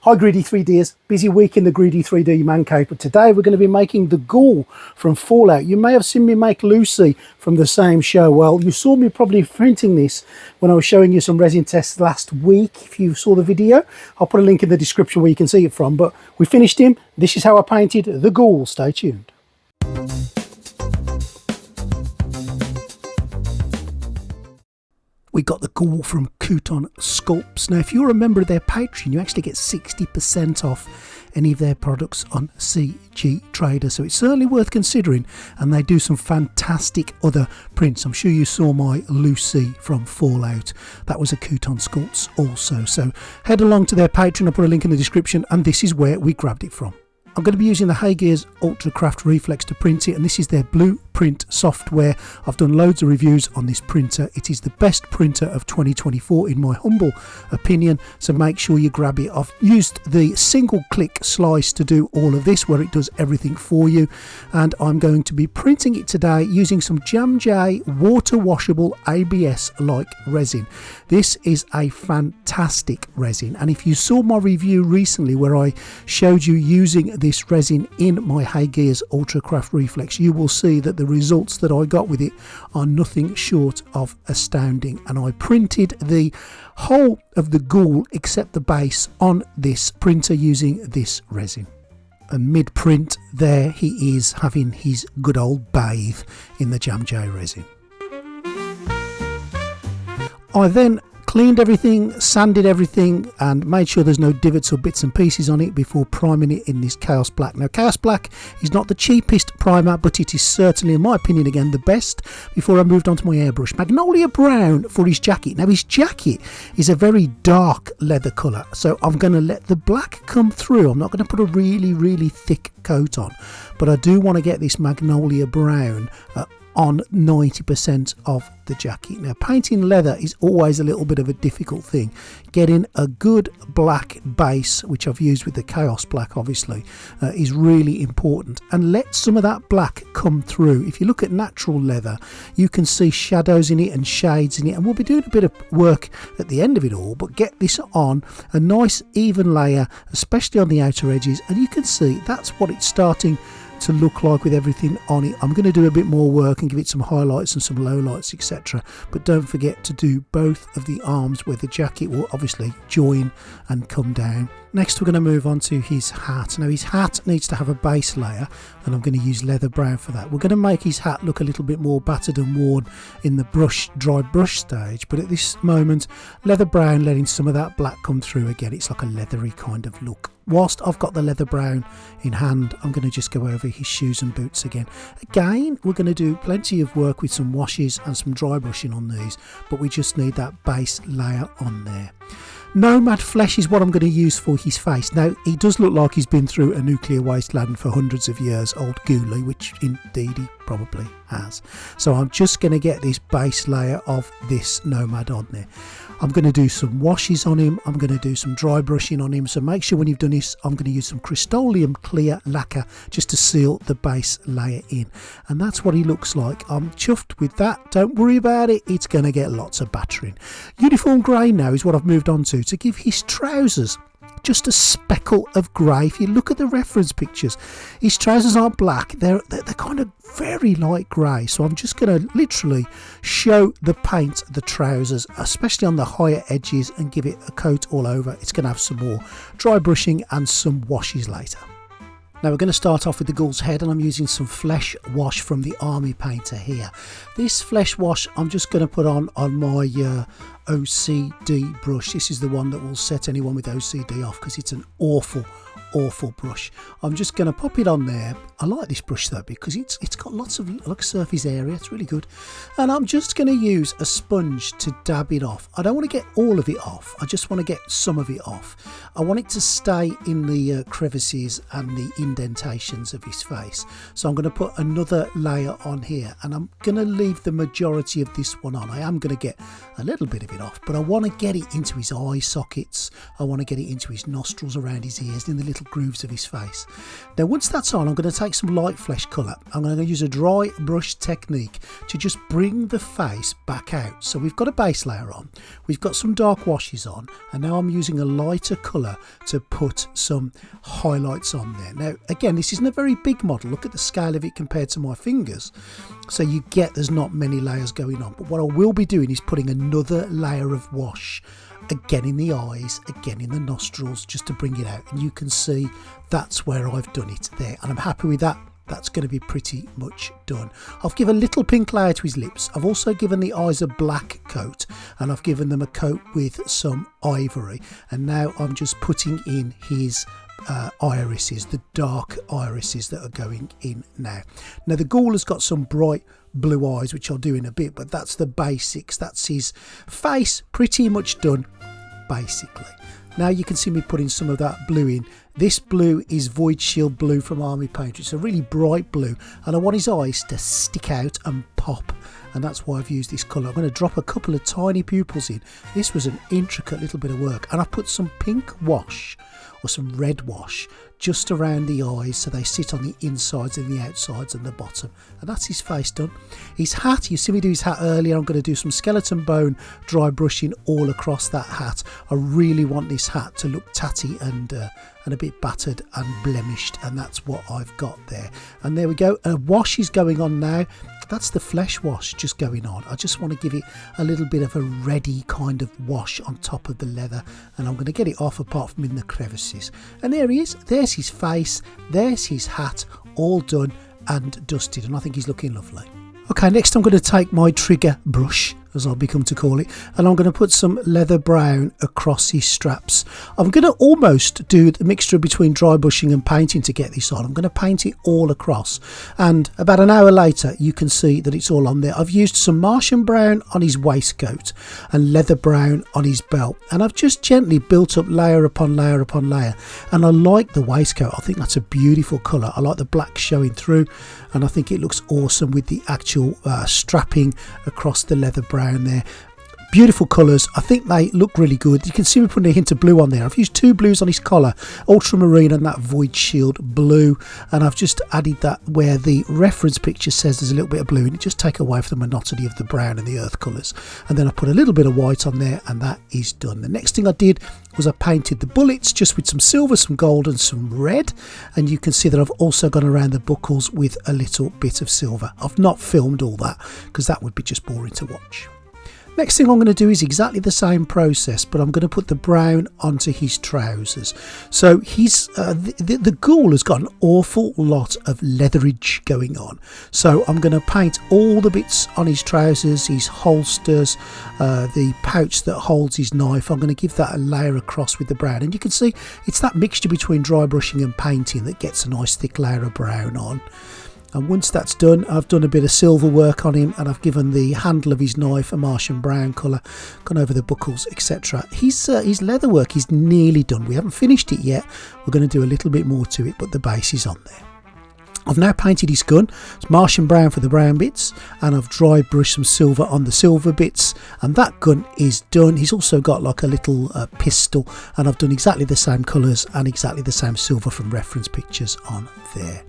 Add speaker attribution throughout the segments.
Speaker 1: Hi Greedy 3Ders, busy week in the Greedy 3D man cave, but today we're going to be making the Ghoul from Fallout. You may have seen me make Lucy from the same show. Well, you saw me probably printing this when I was showing you some resin tests last week. If you saw the video, I'll put a link in the description where you can see it from, but we finished him. This is how I painted the Ghoul. Stay tuned. We got the Ghoul from Ghoul Sculpts. Now, if you're a member of their Patreon, you actually get 60% off any of their products on CG Trader. So it's certainly worth considering. And they do some fantastic other prints. I'm sure you saw my Lucy from Fallout. That was a Ghoul Sculpts also. So head along to their Patreon. I'll put a link in the description. And this is where we grabbed it from. I'm going to be using the Haygears Ultracraft Reflex to print it, and this is their blueprint software. I've done loads of reviews on this printer. It is the best printer of 2024 in my humble opinion, so make sure you grab it. I've used the single click slice to do all of this, where it does everything for you, and I'm going to be printing it today using some Jam J water washable ABS like resin. This is a fantastic resin, and if you saw my review recently where I showed you using this resin in my Haygears Ultracraft Reflex, you will see that the results that I got with it are nothing short of astounding. And I printed the whole of the Ghoul except the base on this printer using this resin. And mid-print there he is having his good old bathe in the Jam J resin. I then cleaned everything, sanded everything, and made sure there's no divots or bits and pieces on it before priming it in this Chaos Black. Now, Chaos Black is not the cheapest primer, but it is certainly, in my opinion, again, the best. Before I moved on to my airbrush, Magnolia Brown for his jacket. Now, his jacket is a very dark leather colour, so I'm going to let the black come through. I'm not going to put a really thick coat on, but I do want to get this Magnolia Brown on 90% of the jacket. Now, painting leather is always a little bit of a difficult thing. Getting a good black base, which I've used with the Chaos Black obviously, is really important, and let some of that black come through. If you look at natural leather, you can see shadows in it and shades in it, and we'll be doing a bit of work at the end of it all, but get this on a nice even layer, especially on the outer edges, and you can see that's what it's starting to look like with everything on it. I'm going to do a bit more work and give it some highlights and some lowlights, etc. But don't forget to do both of the arms where the jacket will obviously join and come down. Next, we're going to move on to his hat. Now, his hat needs to have a base layer, and I'm going to use leather brown for that. We're going to make his hat look a little bit more battered and worn in the dry brush stage, but at this moment, leather brown, letting some of that black come through again. It's like a leathery kind of look. Whilst I've got the leather brown in hand, I'm going to just go over his shoes and boots again. Again, we're going to do plenty of work with some washes and some dry brushing on these, but we just need that base layer on there. Nomad flesh is what I'm going to use for his face. Now, he does look like he's been through a nuclear wasteland for hundreds of years, old Ghoulie, which indeed he probably has. So I'm just going to get this base layer of this Nomad on there. I'm going to do some washes on him. I'm going to do some dry brushing on him. So make sure when you've done this, I'm going to use some Crystolium clear lacquer just to seal the base layer in. And that's what he looks like. I'm chuffed with that. Don't worry about it. It's going to get lots of battering. Uniform grey now is what I've moved on to give his trousers just a speckle of grey. If you look at the reference pictures, his trousers aren't black, they're kind of very light grey. So I'm just going to literally show the paint the trousers, especially on the higher edges, and give it a coat all over. It's going to have some more dry brushing and some washes later. Now, we're going to start off with the Ghoul's head, and I'm using some flesh wash from the Army Painter here. This flesh wash I'm just going to put on my OCD brush. This is the one that will set anyone with OCD off, because it's an awful brush. I'm just going to pop it on there. I like this brush though, because it's got lots of surface area. It's really good. And I'm just going to use a sponge to dab it off. I don't want to get all of it off. I just want to get some of it off. I want it to stay in the crevices and the indentations of his face. So I'm going to put another layer on here, and I'm going to leave the majority of this one on. I am going to get a little bit of it off, but I want to get it into his eye sockets. I want to get it into his nostrils, around his ears, in the little little grooves of his face. Now once that's on, I'm going to take some light flesh colour. I'm going to use a dry brush technique to just bring the face back out. So we've got a base layer on, we've got some dark washes on, and now I'm using a lighter colour to put some highlights on there. Now again, this isn't a very big model. Look at the scale of it compared to my fingers. So you get there's not many layers going on. But what I will be doing is putting another layer of wash, again in the eyes, again in the nostrils, just to bring it out. And you can see that's where I've done it there. And I'm happy with that. That's going to be pretty much done. I've given a little pink layer to his lips. I've also given the eyes a black coat, and I've given them a coat with some ivory. And now I'm just putting in his irises, the dark irises that are going in now. Now the Ghoul has got some bright blue eyes, which I'll do in a bit, but that's the basics. That's his face pretty much done, basically. Now you can see me putting some of that blue in. This blue is Void Shield blue from Army Painter. It's a really bright blue, and I want his eyes to stick out and pop, and that's why I've used this colour. I'm going to drop a couple of tiny pupils in. This was an intricate little bit of work, and I put some pink wash or some red wash just around the eyes so they sit on the insides and the outsides and the bottom, and that's his face done. His hat, you see me do his hat earlier. I'm going to do some skeleton bone dry brushing all across that hat. I really want this hat to look tatty and a bit battered and blemished, and that's what I've got there. And there we go. A wash is going on now. That's the flesh wash just going on. I just want to give it a little bit of a reddy kind of wash on top of the leather, and I'm going to get it off apart from in the crevices. And there he is. There's his face, there's his hat, all done and dusted, and I think he's looking lovely. Okay, next I'm going to take my trigger brush, as I'll become to call it, and I'm going to put some leather brown across his straps. I'm going to almost do the mixture between dry brushing and painting to get this on. I'm going to paint it all across, and about an hour later you can see that it's all on there. I've used some Martian brown on his waistcoat and leather brown on his belt, and I've just gently built up layer upon layer upon layer, and I like the waistcoat. I think that's a beautiful colour. I like the black showing through, and I think it looks awesome with the actual strapping across the leather brown there. Beautiful colours. I think they look really good. You can see me putting a hint of blue on there. I've used two blues on his collar, ultramarine and that Void Shield blue, and I've just added that where the reference picture says there's a little bit of blue, and it just take away from the monotony of the brown and the earth colours. And then I put a little bit of white on there, and that is done. The next thing I did was I painted the bullets just with some silver, some gold and some red, and you can see that I've also gone around the buckles with a little bit of silver. I've not filmed all that because that would be just boring to watch. Next thing I'm going to do is exactly the same process, but I'm going to put the brown onto his trousers. So he's the Ghoul has got an awful lot of leatherage going on. So I'm going to paint all the bits on his trousers, his holsters, the pouch that holds his knife. I'm going to give that a layer across with the brown, and you can see it's that mixture between dry brushing and painting that gets a nice thick layer of brown on. And once that's done, I've done a bit of silver work on him, and I've given the handle of his knife a Martian brown colour, gone over the buckles, etc. His leather work is nearly done. We haven't finished it yet. We're going to do a little bit more to it, but the base is on there. I've now painted his gun. It's Martian brown for the brown bits, and I've dry brushed some silver on the silver bits, and that gun is done. He's also got like a little pistol, and I've done exactly the same colours and exactly the same silver from reference pictures on there.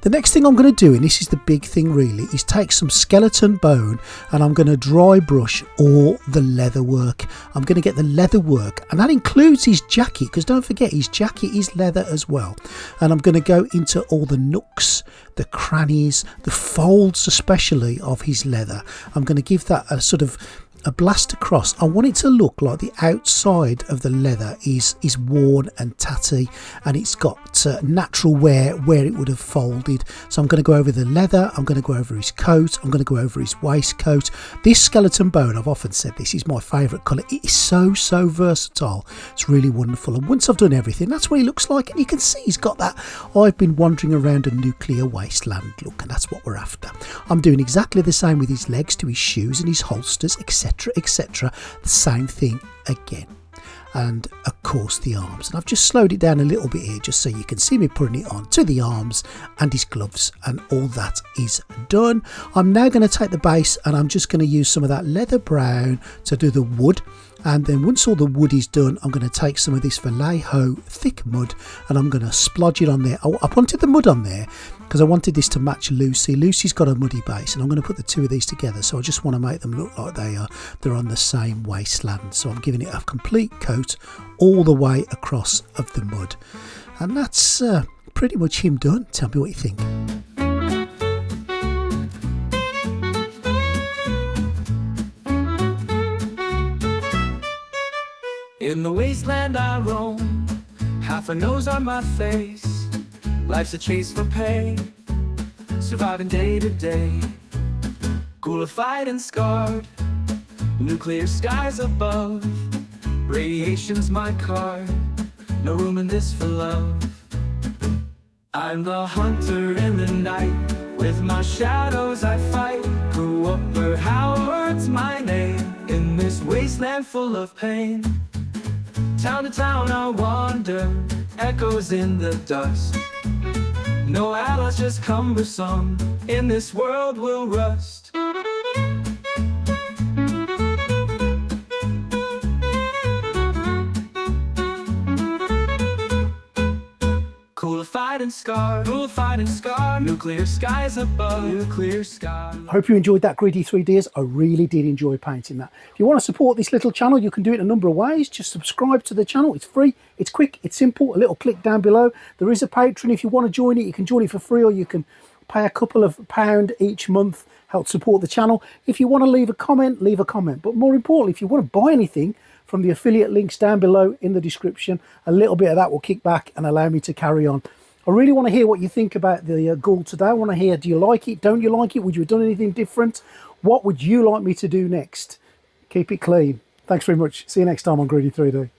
Speaker 1: The next thing I'm going to do, and this is the big thing really, is take some skeleton bone and I'm going to dry brush all the leather work. I'm going to get the leather work, and that includes his jacket, because don't forget his jacket is leather as well. And I'm going to go into all the nooks, the crannies, the folds especially of his leather. I'm going to give that a sort of a blast across. I want it to look like the outside of the leather is worn and tatty, and it's got natural wear where it would have folded. So I'm going to go over the leather, I'm going to go over his coat, I'm going to go over his waistcoat. This skeleton bone, I've often said this is my favourite colour. It is so versatile. It's really wonderful, and once I've done everything, that's what he looks like. And you can see he's got that I've been wandering around a nuclear wasteland look, and that's what we're after. I'm doing exactly the same with his legs, to his shoes and his holsters, etc, etc. The same thing again, and of course the arms. And I've just slowed it down a little bit here just so you can see me putting it on to the arms and his gloves, and all that is done. I'm now going to take the base, and I'm just going to use some of that leather brown to do the wood. And then once all the wood is done, I'm going to take some of this Vallejo thick mud and I'm going to splodge it on there. I wanted the mud on there because I wanted this to match Lucy. Lucy's got a muddy base and I'm going to put the two of these together. So I just want to make them look like they're on the same wasteland. So I'm giving it a complete coat all the way across of the mud. And that's pretty much him done. Tell me what you think.
Speaker 2: In the wasteland I roam, half a nose on my face. Life's a chase for pay, surviving day to day. Ghoulified and scarred, nuclear skies above. Radiation's my card, no room in this for love. I'm the hunter in the night, with my shadows I fight. Grew up where Howard's my name, in this wasteland full of pain. Town to town I wander, echoes in the dust. No allies, just cumbersome, in this world we'll rust. Ghoulified and scarred, nuclear skies above, nuclear sky.
Speaker 1: I hope you enjoyed that Greedy 3Ds. I really did enjoy painting that. If you want to support this little channel, you can do it in a number of ways. Just subscribe to the channel. It's free, it's quick, it's simple. A little click down below. There is a Patreon. If you want to join it, you can join it for free, or you can pay a couple of pounds each month, help support the channel. If you want to leave a comment, leave a comment. But more importantly, if you want to buy anything from the affiliate links down below in the description, a little bit of that will kick back and allow me to carry on. I really want to hear what you think about the Ghoul today. I want to hear, do you like it? Don't you like it? Would you have done anything different? What would you like me to do next? Keep it clean. Thanks very much. See you next time on Greedy 3D.